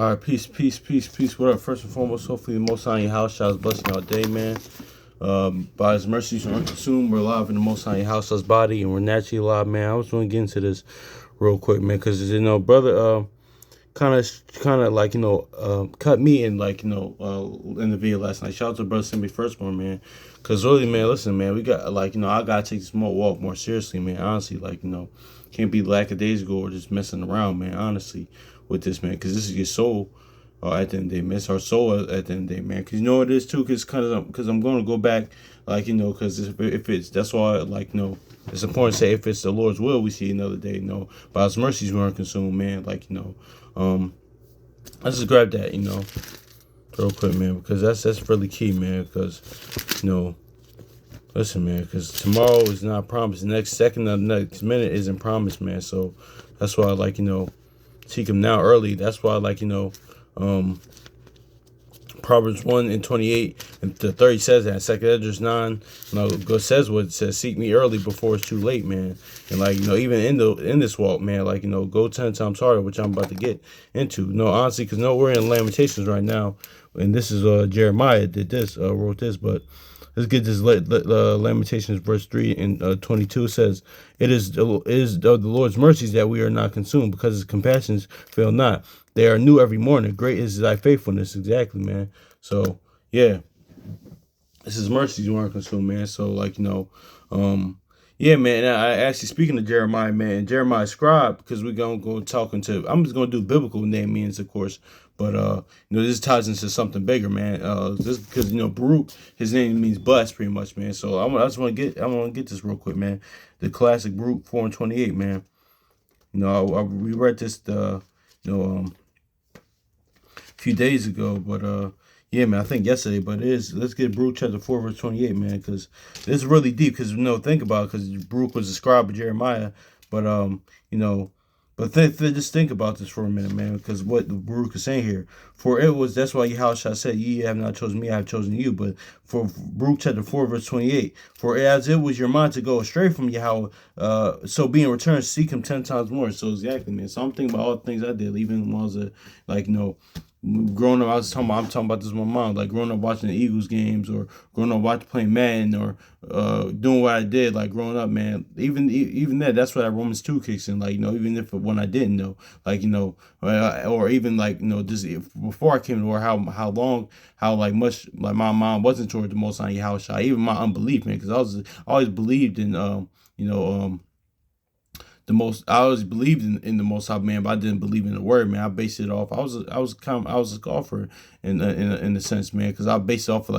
All right, peace, peace, peace, peace. What up? First and foremost, hopefully the Most High in your house shall blessing all day, man. By His mercies, we're unconsumed. We're alive in the Most High in your house, His body, and we're naturally alive, man. I was going to get into this real quick, man, because brother, kind of like cut me in in the video last night. Shout out to brother Send Me Firstborn, man. Because really, man, listen, man, we got I gotta take this walk more seriously, man. Honestly, can't be lackadaisical or just messing around, man. Honestly, with this, man, because this is your soul. At the end of the day, man, it's our soul at the end of the day, man. Because you know what it is too, because I'm going to go back, because if it's that's why it's important to say if it's the Lord's will, we see another day. By His mercies we aren't consumed, man. Let's just grab that, real quick, man, because that's really key, man. Because listen, man, because tomorrow is not promised. The next second of the next minute isn't promised, man. So that's why seek Him now early. That's why Proverbs 1:28 and 30 says that. 2 Esdras 9, God says what it says. Seek me early before it's too late, man. And even in this walk, man, go 10 times harder, which I'm about to get into. No, honestly, because we're in Lamentations right now, and this is Jeremiah wrote this, but let's get this. Lamentations verse 3 and 22 says, It is the Lord's mercies that we are not consumed, because His compassions fail not. They are new every morning. Great is Thy faithfulness. Exactly, man. So yeah, this is mercies you aren't consumed, man. So yeah, man. I actually, speaking to Jeremiah, man, Jeremiah scribe, because we're gonna go talking to. I'm just gonna do biblical name meanings, of course, but this ties into something bigger, man. Just because Baruch, his name means blessed, pretty much, man. So I want to get this real quick, man. The classic Baruch 4:28, man. We read this a few days ago, but yeah, man, I think yesterday, but it is. Let's get Baruch chapter 4 verse 28, man, because this is really deep. Because think about it, because Baruch was the scribe of Jeremiah, but just think about this for a minute, man, because what Baruch is saying here, that's why Yahushua said, "Ye have not chosen me, I have chosen you." But for Baruch chapter 4 verse 28, for as it was your mind to go astray from Yahweh, so being returned, seek Him 10 times more. So exactly, man. So I'm thinking about all the things I did, even when I was growing up. I'm talking about this with my mom, growing up watching the Eagles games, or growing up playing Madden, or doing what I did, growing up, man. Even that's where that Romans 2 kicks in, even if when I didn't know, or even just before I came to where how much my mom wasn't toward the Most High Yahushua, even my unbelief, man, because I always believed in I always believed in the Most High, man, but I didn't believe in the word, man. I based it off. I was a scoffer in a sense, man, because I based it off of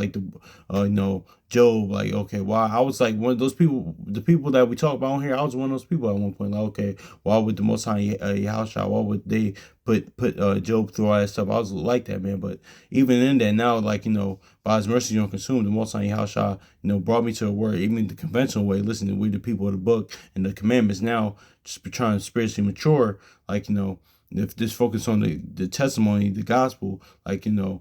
Job. Okay, why? I was one of those people. The people that we talk about on here, I was one of those people at one point. Okay, why would the Most High Yahushua? Why would they put Job through all that stuff? I was like that, man. But even in that, now, by His mercy you don't consume. The Most High Yahushua, brought me to a word, even the conventional way. Listen, we the people of the book and the commandments now. Just trying to spiritually mature, if this focus on the testimony, the gospel, the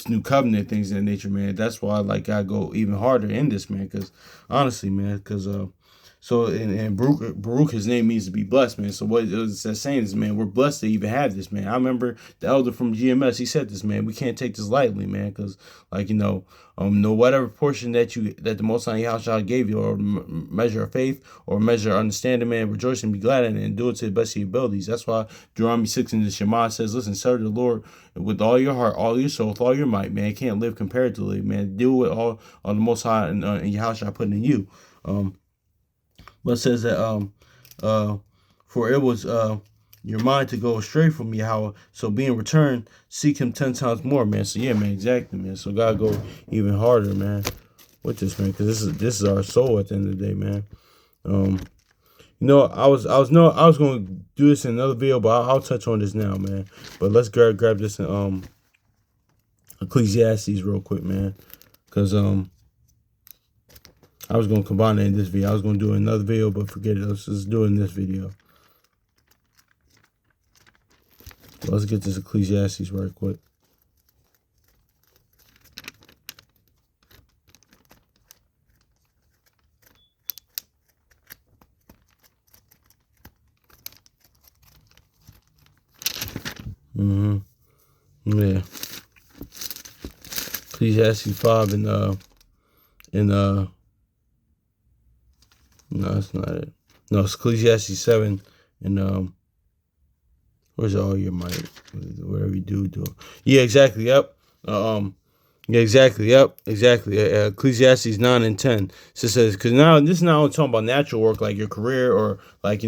new covenant, things of that nature, man. That's why I go even harder in this, man, because honestly, man, because so and Baruch, his name means to be blessed, man. So what it's saying is, man, we're blessed to even have this, man. I remember the elder from GMS, he said this, man. We can't take this lightly, man, because no whatever portion that the Most High Yahushua gave you, or measure of faith, or measure of understanding, man, rejoice and be glad in it, and do it to the best of your abilities. That's why Deuteronomy 6 in the Shema says, listen, serve the Lord with all your heart, all your soul, with all your might, man. You can't live comparatively, man. Do what all the Most High and Yahushua put in you. But it says that for it was your mind to go astray from Yahweh, so being returned, seek Him 10 times more, man. So yeah, man, exactly, man. So gotta go even harder, man, with this, man, because this is our soul at the end of the day, man. I was going to do this in another video, but I'll touch on this now, man. But let's grab this in Ecclesiastes real quick, man, because I was going to combine it in this video. I was going to do another video, but forget it. Let's just do it in this video. Let's get this Ecclesiastes right quick. Mm-hmm. Yeah. Ecclesiastes 5 and no, that's not it. No, it's Ecclesiastes 7 and where's all your might? Whatever you do. Yeah, exactly. Yep. Um, Yeah, exactly. Yep, exactly. Ecclesiastes 9 and 10. So it says, because now this is not only talking about natural work like your career or like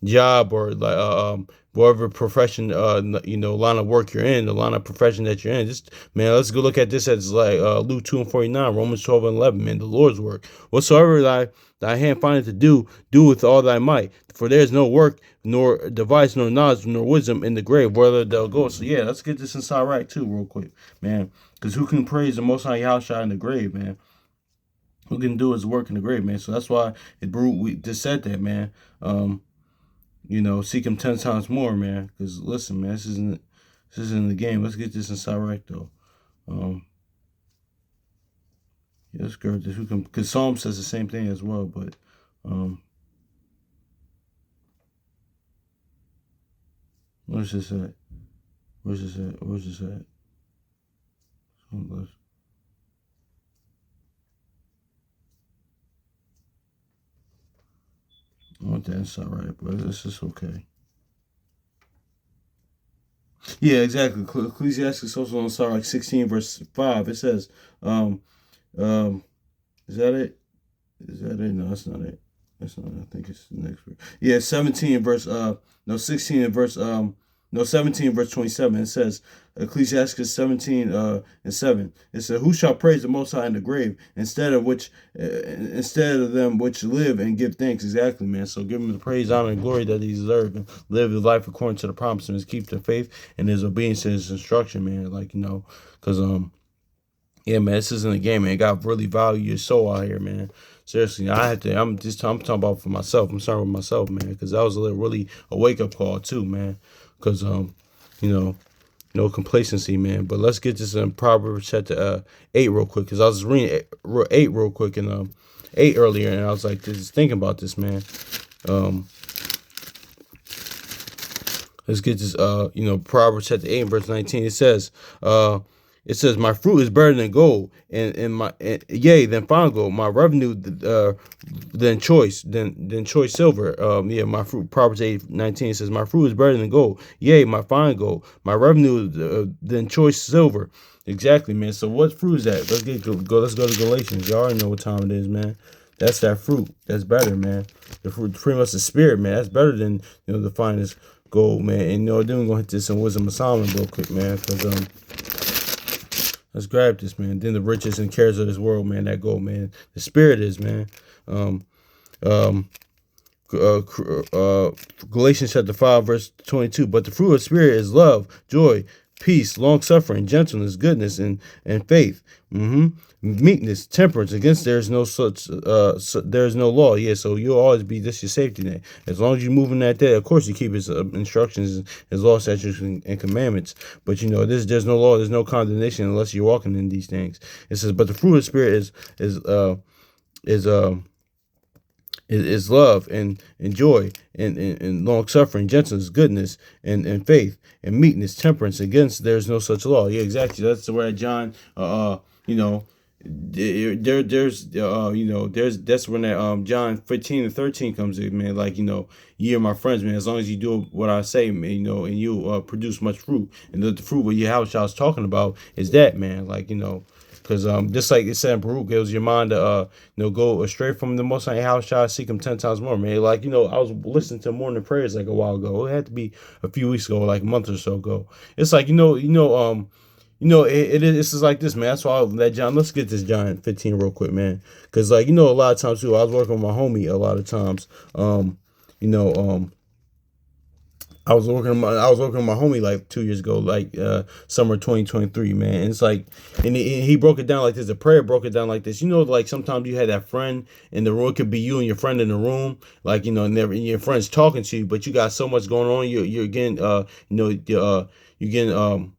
job or like whatever profession line of work you're in, the line of profession that you're in. Just man, let's go look at this as like Luke 2:49, Romans 12:11. Man, the Lord's work. Whatsoever thy hand findeth to do with all thy might. For there is no work, nor device, nor knowledge, nor wisdom in the grave, whether they'll go. So yeah, let's get this inside right too, real quick, man. Because who can praise the Most High Yahshua in the grave, man? Who can do his work in the grave, man? So that's why Baruch we just said that, man. Seek him 10 times more, man. Because listen, man, this isn't the game. Let's get this inside right though. Yeah, let's go this. Who can? Because Psalm says the same thing as well, but where's this at? Where's this at? Where's this at? I want that inside right, but this is okay. Yeah, exactly. Ecclesiastes also on Sirach like 16 verse 5. It says, um, is that it? Is that it? No, that's not it. That's not it. I think it's the next verse. Yeah, 17 verse 16 and verse 17 verse 27. It says Ecclesiastes 17 and 7. It said, who shall praise the Most High in the grave instead of them which live and give thanks. Exactly, man. So give him the praise, honor, and glory that he deserves, and live his life according to the promises, keep the faith and his obedience to his instruction, man. Like, because yeah, man, this isn't a game, man. God really value your soul out here, man. Seriously, I had to. I'm talking about for myself. I'm sorry with myself, man, because that was really a wake up call too, man. Because you know, no complacency, man. But let's get this in Proverbs chapter 8 real quick, because I was reading 8 real quick and 8 earlier, and I was like, just thinking about this, man. Let's get this. Proverbs chapter 8 verse 19. It says, my fruit is better than gold, yea, than fine gold. My revenue than choice silver. My fruit. Proverbs 8:19 says, my fruit is better than gold, yea, my fine gold. My revenue than choice silver. Exactly, man. So what fruit is that? Let's go to Galatians. Y'all already know what time it is, man. That's that fruit. That's better, man. The fruit, pretty much the spirit, man. That's better than the finest gold, man. And then we're gonna hit this in Wisdom of Solomon real quick, man. Because let's grab this, man. Then the riches and cares of this world, man. That gold, man. The spirit is, man. Galatians chapter 5, verse 22. But the fruit of the spirit is love, joy, peace, long suffering, gentleness, goodness, and faith. Meekness, temperance. Against there is no such. There is no law. Yeah, so you'll always be this your safety net. As long as you move in that day, of course you keep his instructions, his law, statutes, and commandments. But there's no law, there's no condemnation unless you're walking in these things. It says, but the fruit of the spirit is love and joy and long suffering, gentleness, goodness, and faith and meekness, temperance. Against there's no such law. Yeah, exactly. That's the word John. That's when that John 15:13 comes in, man. Like, ye are my friends, man, as long as you do what I say, man, and you produce much fruit. And the fruit what your house I was talking about is that, man. Like, because just like it said in Baruch, it was your mind to go astray from the Most High house, try to seek him 10 times more, man. Like, I was listening to morning prayers like a while ago. It had to be a few weeks ago, like a month or so ago. It's like, it's just like this, man. That's why that John. Let's get this John 15 real quick, man. Because a lot of times too, I was working with my homie a lot of times. I was working with my homie like 2 years ago, like summer 2023, man. And it's like, and he broke it down like this. The prayer broke it down like this. Like sometimes you had that friend in the room. It could be you and your friend in the room, like and your friend's talking to you, but you got so much going on. You're getting you're getting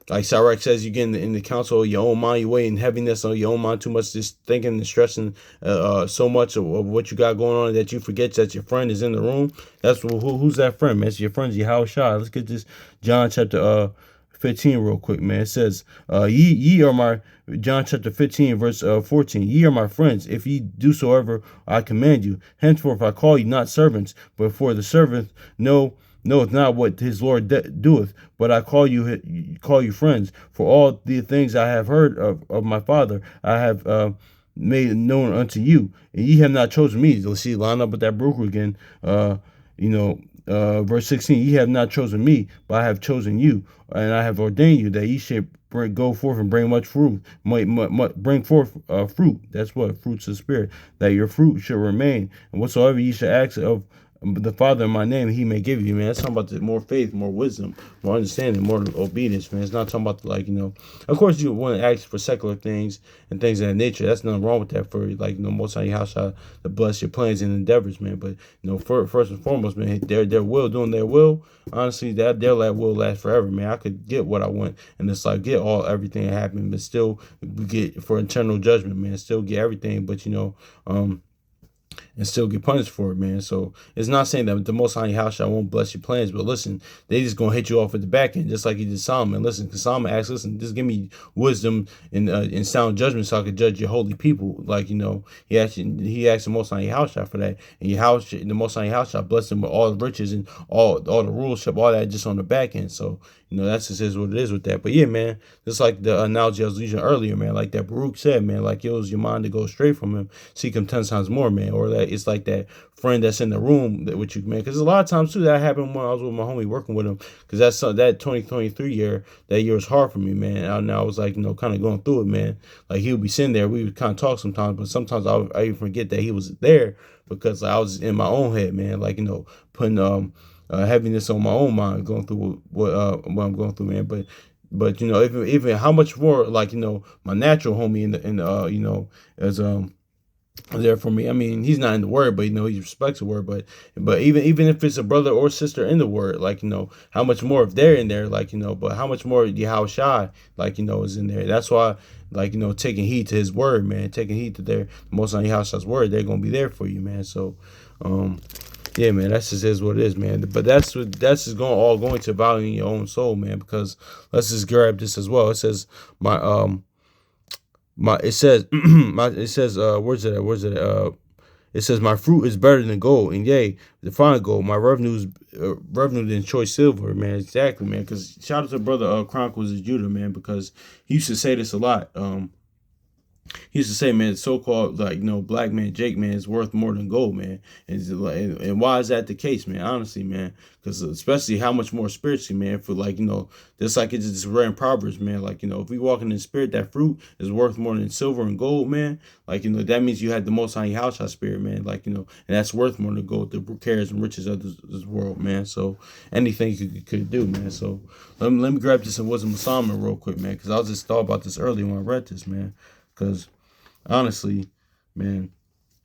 Like Sirach says, you get in the counsel of your own mind, you weigh in heaviness on your own mind too much, just thinking and stressing so much of what you got going on that you forget that your friend is in the room. That's who's that friend, man? It's your friend, Yahweh Shai. Let's get this John chapter 15 real quick, man. It says, ye are my, John chapter 15, verse 14, ye are my friends, if ye do soever I command you. Henceforth I call you not servants, but for the servant knoweth not what his Lord doeth, but I call you friends. For all the things I have heard of my Father, I have made known unto you, and ye have not chosen me. You'll see, line up with that Baruch again. You know, verse 16, ye have not chosen me, but I have chosen you, and I have ordained you that ye should go forth and bring much fruit, bring forth fruit. That's what fruits of the Spirit, that your fruit should remain, and whatsoever ye should ask of the Father in my name, he may give you, man. It's talking about more faith, more wisdom, more understanding, more obedience, man. It's not talking about of course you want to ask for secular things and things of that nature. That's nothing wrong with that for most on your house to bless your plans and endeavors, man. But first and foremost, man, their will, doing their will, honestly, that their will last forever, man. I could get what I want and it's like get everything that happened, but still get for eternal judgment, man. Still get everything, but and still get punished for it, man. So it's not saying that the Most High house I won't bless your plans, but listen, they just gonna hit you off at the back end, just like he did Solomon. Listen, because Solomon asked, listen, just give me wisdom and sound judgment, so I could judge your holy people. He asked the Most High house for that, and the Most High house blessed him with all the riches and all the rulership, all that just on the back end. So that's just is what it is with that. But yeah, man, just like the analogy I was using earlier, man, like that Baruch said, man, like it was your mind to go straight from him, seek him 10 times more, man, or that it's like that friend that's in the room with you, man. Because a lot of times too, that happened when I was with my homie working with him. Because that 2023 year, that year was hard for me, man. And I was like, kind of going through it, man. Like he would be sitting there, we would kind of talk sometimes, but sometimes I even forget that he was there because I was in my own head, man. Like putting heaviness on my own mind, going through what I'm going through, man. But even how much more my natural homie as there for me. I mean, he's not in the word, but he respects the word. But even if it's a brother or sister in the word, how much more if they're in there, but how much more Yahweh Shai, is in there. That's why, taking heed to his word, man, taking heed to their most on Yahweh Shai's word, they're gonna be there for you, man. So, yeah, man, that's just is what it is, man. But that's just going to valuing your own soul, man. Because let's just grab this as well. It says where's it at? It says my fruit is better than gold, and yea, the fine gold. My revenue than choice silver, man. Exactly, man. Because shout out to brother Chronicles of Judah, man, because he used to say this a lot. He used to say, man, so-called black man, Jake man is worth more than gold, man. And why is that the case, man? Honestly, man, because especially how much more spiritually, man. For just like it's just rare in Proverbs, man. If we walk in the spirit, that fruit is worth more than silver and gold, man. That means you had the most high house spirit, man. And that's worth more than gold, the cares and riches of this world, man. So anything you could do, man. So let me grab this in Wisdom of Solomon real quick, man, because I was just thought about this earlier when I read this, man. Because honestly, man,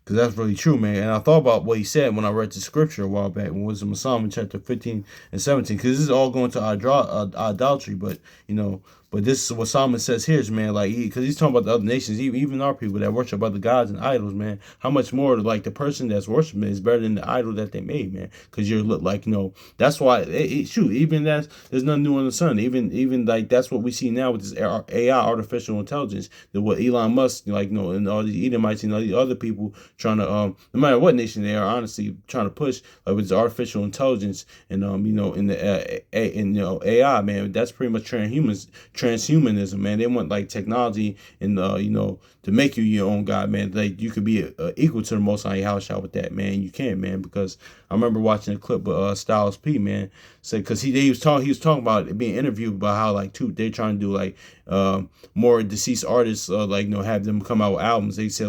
because that's really true, man. And I thought about what he said when I read the scripture a while back, when Wisdom of Solomon chapter 15 and 17, because this is all going to idolatry, but this is what Solomon says here, man, because he's talking about the other nations, even our people that worship other gods and idols, man. How much more, the person that's worshiping is better than the idol that they made, man. Because you're that's why, even there's nothing new on the sun. Even that's what we see now with this AI, artificial intelligence, what Elon Musk, and all these Edomites and all these other people trying to, no matter what nation they are, honestly, trying to push, with this artificial intelligence and, in the, AI, man. That's pretty much transhumanism, man. They want technology and to make you your own God, man. You could be equal to the Most High house with that, man. You can't, man, because I remember watching a clip with Styles P, man, said because he was talking about being interviewed about how they're trying to do more deceased artists have them come out with albums. They said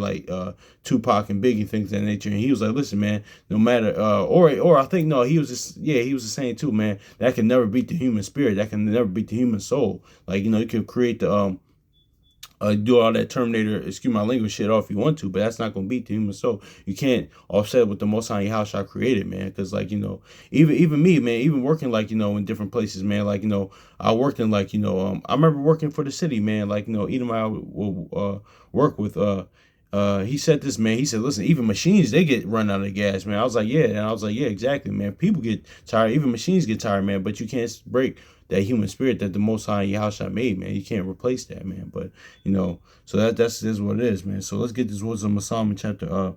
Tupac and Biggie, things of that nature, and he was like, listen, man, no matter or I think no, he was just saying too, man, that can never beat the human spirit, that can never beat the human soul. You can create the do all that Terminator, excuse my language, shit off if you want to, but that's not gonna beat the human soul. You can't offset what the Most High House I created, man. Because like even me, man, even working like in different places, man. Like I worked in like I remember working for the city, man. Like Edomite will work with he said this, man. He said, listen, even machines, they get run out of gas, man. I was like, yeah. And I was like, yeah, exactly, man. People get tired. Even machines get tired, man. But you can't break that human spirit that the Most High Yahshua made, man. You can't replace that, man. But, so that's what it is, man. So let's get this wisdom of Solomon chapter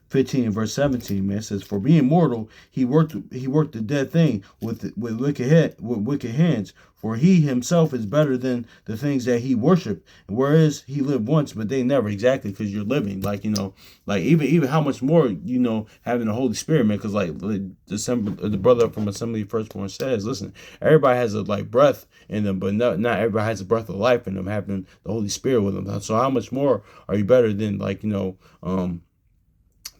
15 and verse 17, man. It says, for being mortal, he worked the dead thing with wicked hands. For he himself is better than the things that he worshipped. Whereas he lived once, but they never. Exactly, because you're living. Like, like even how much more, having the Holy Spirit, man. Because like the brother from Assembly Firstborn says, listen, everybody has a like breath in them, but not everybody has a breath of life in them, having the Holy Spirit with them. So how much more are you better than like,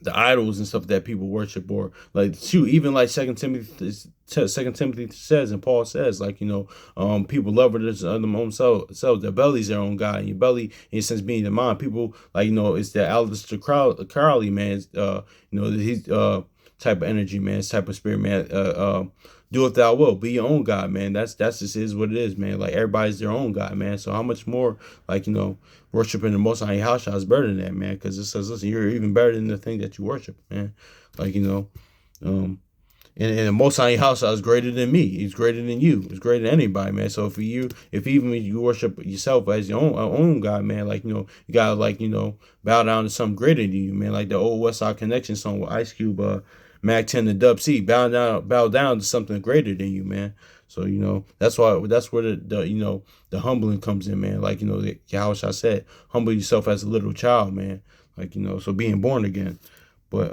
the idols and stuff that people worship, or like shoot, even like Second Timothy says, and Paul says, like people love it as them own selves. Their belly's their own god, and your belly, in a sense, being the mind. People like it's the Aleister Crowley, man. He's type of energy, man. It's type of spirit, man. Do it thou will. Be your own God, man. That's just is what it is, man. Like everybody's their own God, man. So how much more, like, worshiping the Most High Yahshua is better than that, man. Because it says, listen, you're even better than the thing that you worship, man. Like, and the Most High Yahshua is greater than me. He's greater than you. He's greater than anybody, man. So if even you worship yourself as your own God, man, like, you gotta like, bow down to something greater than you, man. Like the old West Side Connection song with Ice Cube, Mac 10 and Dub C, bow down to something greater than you, man. So, that's where the humbling comes in, man. Like, Yahushua said, humble yourself as a little child, man. Like, so being born again. But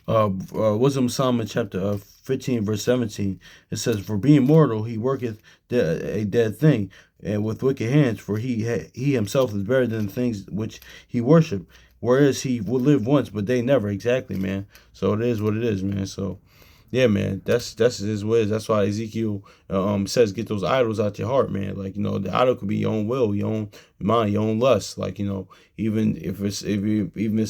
Wisdom of Solomon chapter 15 verse 17, it says, for being mortal he worketh a dead thing, and with wicked hands, for he himself is better than the things which he worship. Whereas he will live once, but they never. Exactly, man. So it is what it is, man. So yeah, man, that's his ways. That's why Ezekiel says, get those idols out your heart, man. Like, the idol could be your own will, your own mind, your own lust. Like, even if it's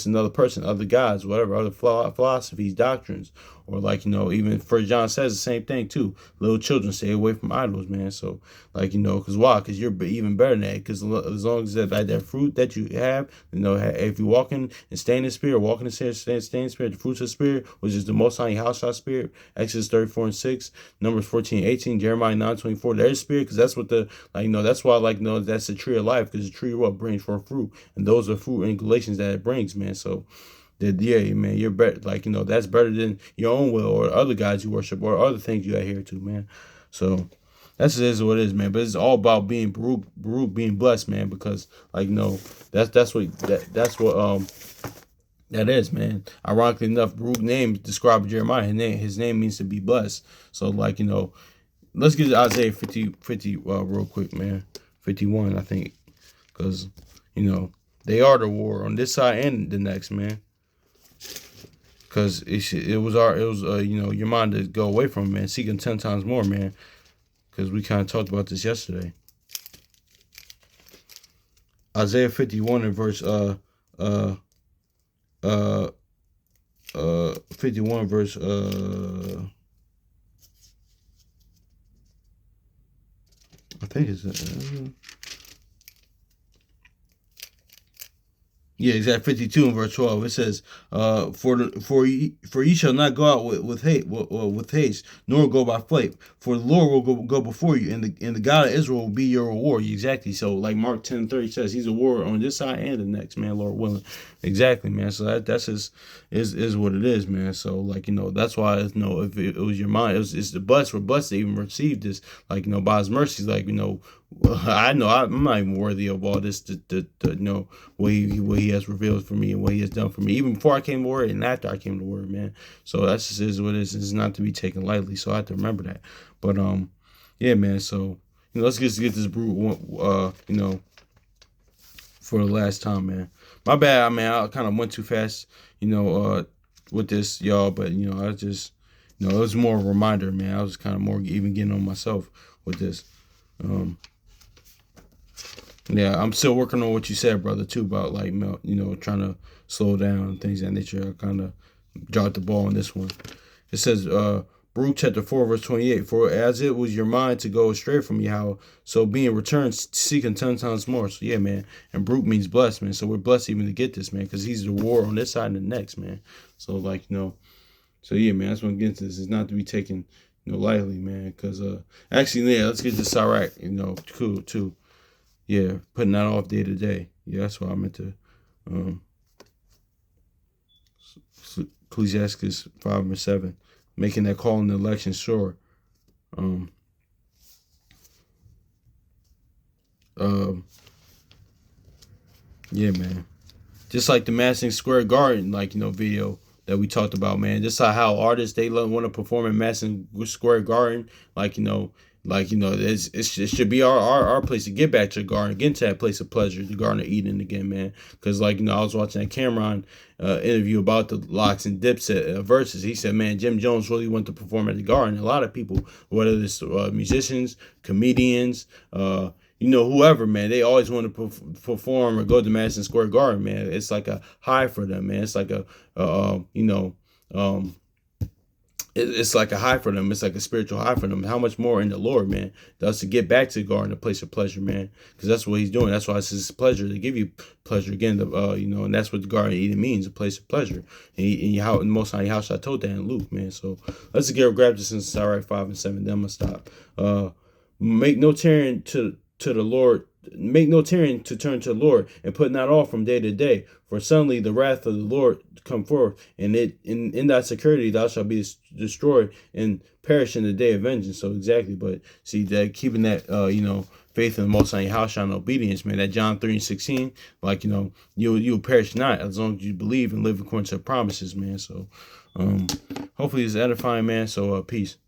another person, other gods, whatever, other philosophies, doctrines, or like, even First John says the same thing too. Little children, stay away from idols, man. So like, because why? Because you're even better than that. Because as long as that fruit that you have, if you walk in and stay in the spirit, walk in the spirit, stay in the spirit, the fruits of the spirit, which is the Most High House spirit. Exodus 34 and 6, Numbers 14, 18, Jeremiah 9, 24. There's spirit, because that's what that's why that's the tree of life, because the tree what brings forth fruit, and those are fruit and Galatians that it brings, man. So yeah, man, you're better. Like, that's better than your own will or other gods you worship or other things you adhere to, man. So that's what it is, man. But it's all about being Baruch, being blessed, man. Because like, that's what that is, man. Ironically enough, Baruch name described Jeremiah. His name means to be blessed. So like, let's get to Isaiah 50 real quick, man. 51, I think, because they are the war on this side and the next, man. Because it was your mind to go away from, man. Seek him 10 times more, man. Because we kind of talked about this yesterday. Isaiah 51 and verse 51 verse I think it's yeah, exactly. 52 and verse 12. It says, for ye shall not go out with haste, nor go by flight. For the Lord will go before you, and the God of Israel will be your reward. Exactly. So like Mark 10:30 says, he's a warrior on this side and the next, man, Lord willing. Exactly, man. So that's is what it is, man. So like, that's why if it was your mind, it's the blessed. We're blessed to even receive this, like, by his mercies, like, I know I'm not even worthy of all this to what he has revealed for me and what he has done for me, even before I came to Word and after I came to Word, man. So that's just is what it is. It's not to be taken lightly. So I have to remember that. But yeah, man. So let's just get this brute, for the last time, man. My bad, man. I kind of went too fast, with this, y'all. But I just, it was more a reminder, man. I was kind of more even getting on myself with this. Yeah, I'm still working on what you said, brother, too, about like trying to slow down and things of that nature. I kind of dropped the ball on this one. It says, Baruch chapter 4, verse 28, for as it was your mind to go astray from Yahweh, so being returned, seeking 10 times more. So yeah, man. And Baruch means blessed, man. So we're blessed even to get this, man, because he's the war on this side and the next, man. So like, so yeah, man, that's what I'm getting to. This is not to be taken, lightly, man. Because actually, yeah, let's get to Sirach, cool too. Yeah, putting that off day to day. Yeah, that's what I meant to. Um, Ecclesiastes 5 and 7, making that call in the election sure. Um, um, yeah, man. Just like the Madison Square Garden, video that we talked about, man. Just how artists they want to perform in Madison Square Garden, it should be our place to get back to the garden, get into that place of pleasure, the Garden of Eden again, man. Because I was watching that Cameron interview about the Locks and Dipset verses. He said, man, Jim Jones really wanted to perform at the Garden. A lot of people, whether it's musicians, comedians, whoever, man, they always want to perform or go to Madison Square Garden, man. It's like a high for them, man. It's like it's like a high for them. It's like a spiritual high for them. How much more in the Lord, man, does to get back to the garden, a place of pleasure, man. Because that's what he's doing. That's why it's his pleasure to give you pleasure again. And that's what the Garden of Eden means, a place of pleasure. And Most High House, I told that in Luke, man. So let's grab this in Sirach 5 and 7. Then I'm gonna stop. Make no tearing to the Lord. Make no tearing to turn to the Lord, and put not off from day to day. For suddenly the wrath of the Lord come forth, and in thy security thou shalt be destroyed and perish in the day of vengeance. So exactly, but see that keeping that faith in the Most High house and obedience, man. That John 3 and 16, you'll perish not as long as you believe and live according to the promises, man. So hopefully it's edifying, man. So peace.